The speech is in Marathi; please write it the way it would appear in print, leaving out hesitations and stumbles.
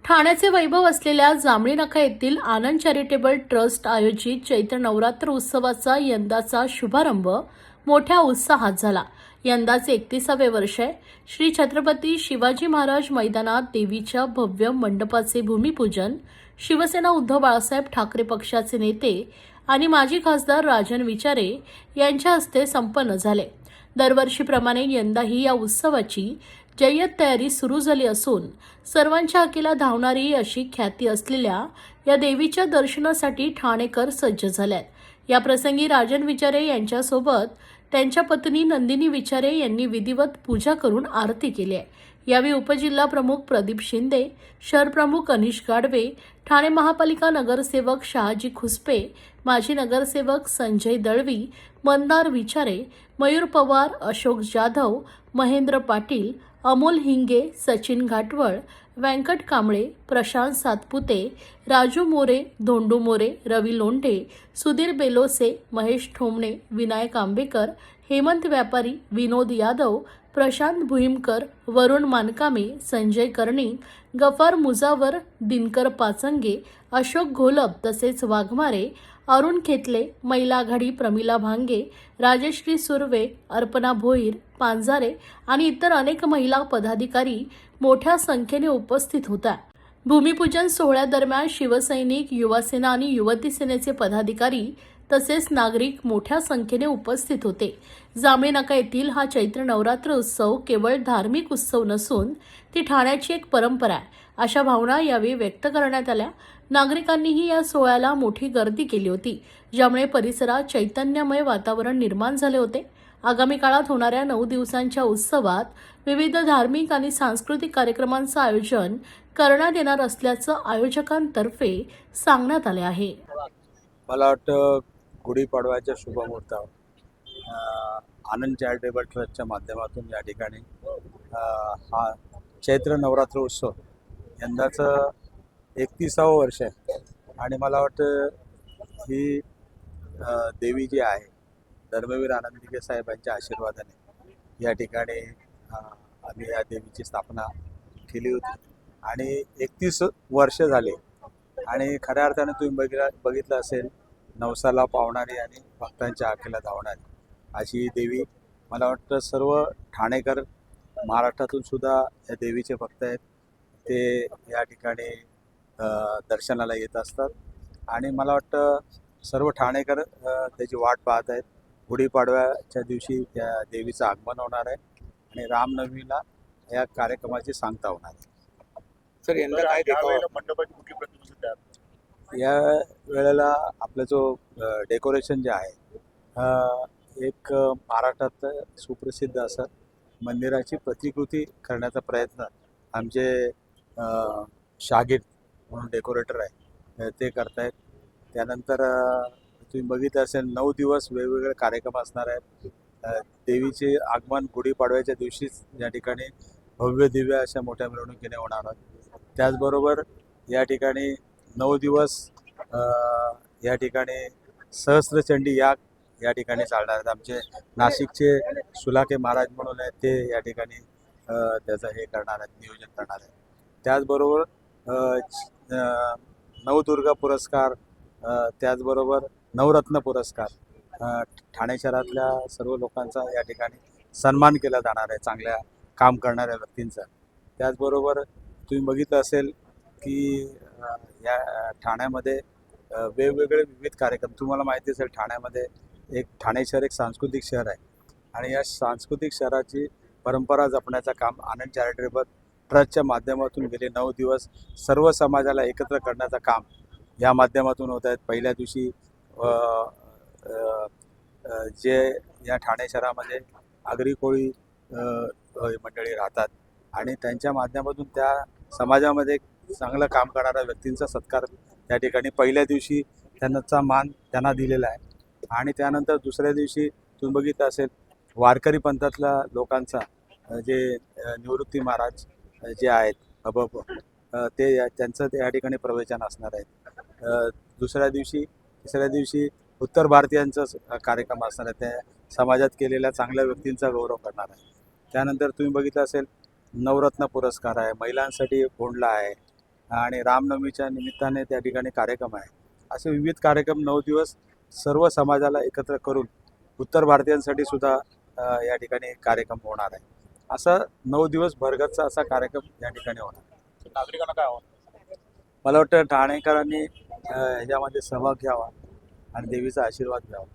ठाण्याचे वैभव असलेल्या जांभळी नाका येथील आनंद चॅरिटेबल ट्रस्ट आयोजित चैत्र नवरात्र उत्सवाचा यंदाचा शुभारंभ मोठ्या उत्साहात झाला। यंदाचे 31वे वर्ष आहे। श्री छत्रपती शिवाजी महाराज मैदानात देवीच्या भव्य मंडपाचे भूमिपूजन शिवसेना उद्धव बाळासाहेब ठाकरे पक्षाचे नेते आणि माजी खासदार राजन विचारे यांच्या हस्ते संपन्न झाले। दरवर्षीप्रमाणे यंदाही या उत्सवाची जय्यत तयारी सुरू झाली असून सर्वांच्या हाकेला धावणारी अशी ख्याती असलेल्या या देवीच्या दर्शनासाठी ठाणेकर सज्ज झालेत। या प्रसंगी राजन विचारे यांच्यासोबत त्यांच्या पत्नी नंदिनी विचारे यांनी विधिवत पूजा करून आरती केली आहे। यावेळी उपजिल्हा प्रमुख प्रदीप शिंदे, शहर प्रमुख अनिश गाडवे, ठाणे महापालिका नगरसेवक शहाजी खुसपे, माजी नगरसेवक संजय दळवी, मंदार विचारे, मयूर पवार, अशोक जाधव, महेंद्र पाटील, अमोल हिंगे, सचिन घाटवळ, व्यंकट कांबळे, प्रशांत सातपुते, राजू मोरे, धोंडू मोरे, रवी लोंढे, सुधीर बेलोसे, महेश ठोंबणे, विनायक आंबेकर, हेमंत व्यापारी, विनोद यादव, प्रशांत भुईमकर, वरुण मानकामे, संजय कर्णिक, गफार मुजावर, दिनकर पाचंगे, अशोक घोलप तसेच वाघमारे, अरुण खेतले, महिला आघाडी प्रमिला भांगे, राजश्री सुर्वे, अर्पणा भोईर, पांजारे आणि इतर अनेक महिला पदाधिकारी मोठ्या संख्येने उपस्थित होत्या। भूमिपूजन सोहळ्यादरम्यान शिवसैनिक, युवासेना आणि युवती सेनेचे पदाधिकारी तसेच नागरिक मोठ्या संख्येने उपस्थित होते। जांभळी नाका येथील हा चैत्र नवरात्र उत्सव केवळ धार्मिक उत्सव नसून ती ठाण्याची एक परंपरा आहे, अशा भावना यावेळी व्यक्त करण्यात आल्या। नागरिकांनीही या सोहळ्याला मोठी गर्दी केली होती, ज्यामुळे परिसरात चैतन्यमय वातावरण निर्माण झाले होते। आगामी काळात होणाऱ्या 9 दिवसांच्या उत्सवात विविध धार्मिक आणि सांस्कृतिक कार्यक्रमांचं आयोजन करण्यात येणार असल्याचं आयोजकांतर्फे सांगण्यात आले आहे। मला वाटतं गुढीपाडव्याच्या शुभमुहूर्तावर आनंद चॅरिटेबल ट्रस्टच्या माध्यमातून या ठिकाणी हा चैत्र नवरात्र उत्सव यंदाचं 31वं वर्ष आहे आणि मला वाटतं ही देवी जी आहे धर्मवीर आनंदीके साहेबांच्या आशीर्वादाने या ठिकाणी आम्ही या देवीची स्थापना केली होती आणि 31 वर्ष झाले आणि खऱ्या अर्थाने तुम्ही बघितलं असेल नवसाला पावणारी आणि भक्तांच्या हाकेला धावणारी अशी ही देवी मला वाटतं सर्व ठाणेकर महाराष्ट्रातून सुद्धा या देवीचे भक्त आहेत, ते या ठिकाणी दर्शनाला येत असतात आणि मला वाटतं सर्व ठाणेकर त्याची वाट पाहत आहेत। गुढीपाडव्याच्या दिवशी त्या देवीचं आगमन होणार आहे आणि रामनवमीला या कार्यक्रमाची सांगता होणार आहे। सर यंदा काय मंडपाची कुठली प्रतिमा या वेळेला आपलं जो डेकोरेशन जे आहे एक महाराष्ट्रात सुप्रसिद्ध असं मंदिराची प्रतिकृती करण्याचा प्रयत्न आमचे शागिर्द म्हणून डेकोरेटर आहे ते करतायत। त्यानंतर तुम्ही बघितलं असेल 9 दिवस वेगवेगळे कार्यक्रम असणार आहेत। देवीचे आगमन गुढीपाडव्याच्या दिवशीच या ठिकाणी भव्य दिव्य अशा मोठ्या मिरवणुकीने होणार आहेत। त्याचबरोबर या ठिकाणी 9 दिवस या ठिकाणी सहस्त्रचंडी याग या ठिकाणी चालणार आहेत। आमचे नाशिकचे सुलाखे महाराज म्हणून आहेत ते या ठिकाणी त्याचं हे करणार आहेत, नियोजन करणार आहेत। त्याचबरोबर नवदुर्गा पुरस्कार, त्याचबरोबर नवरत्न पुरस्कार ठाणे शहरातल्या सर्व लोकांचा या ठिकाणी सन्मान केला जाणार आहे, चांगल्या काम करणाऱ्या व्यक्तींचा। त्याचबरोबर तुम्ही बघितलं असेल की या ठाण्यामध्ये वेगवेगळे विविध कार्यक्रम, तुम्हाला माहिती असेल ठाण्यामध्ये ठाणे शहर एक सांस्कृतिक शहर आहे आणि या सांस्कृतिक शहराची परंपरा जपण्याचं काम आनंद चॅरिटेबल ट्रस्टच्या माध्यमातून गेले 9 दिवस सर्व समाजाला एकत्र करण्याचं काम या माध्यमातून होत आहेत। पहिल्या दिवशी जे या ठाणे शहरामध्ये आगरी कोळी मंडळी राहतात आणि त्यांच्या माध्यमातून त्या समाजामध्ये चांगलं काम करणाऱ्या व्यक्तींचा सत्कार या ठिकाणी पहिल्या दिवशी त्यांचा मान त्यांना दिलेला आहे आणि त्यानंतर दुसऱ्या दिवशी तुम्ही बघितलं असेल वारकरी पंथातल्या लोकांचा जे निवृत्ती महाराज जे आहेत ते त्यांचं या ठिकाणी प्रवचन असणार आहे। तिसऱ्या दिवशी उत्तर भारतीयांचा कार्यक्रम असणार आहे, त्या समाजात केलेल्या चांगल्या व्यक्तींचा गौरव करणार आहे। त्यानंतर तुम्ही बघितलं असेल नवरत्न पुरस्कार आहे, महिलांसाठी गोंडला आहे, आणि रामनवमीच्या निमित्ताने त्या ठिकाणी कार्यक्रम आहे. असे विविध कार्यक्रम 9 दिवस सर्व समाजाला एकत्र करून उत्तर भारतीयांसाठी सुद्धा या ठिकाणी कार्यक्रम होणार आहे. असं 9 दिवस भरगतचा असा कार्यक्रम या ठिकाणी होणार. नागरिकांना काय आव्हान? मला वाटतं ठाणेकरांनी ह्याच्यामध्ये सहभाग घ्यावा आणि देवीचा आशीर्वाद घ्यावा.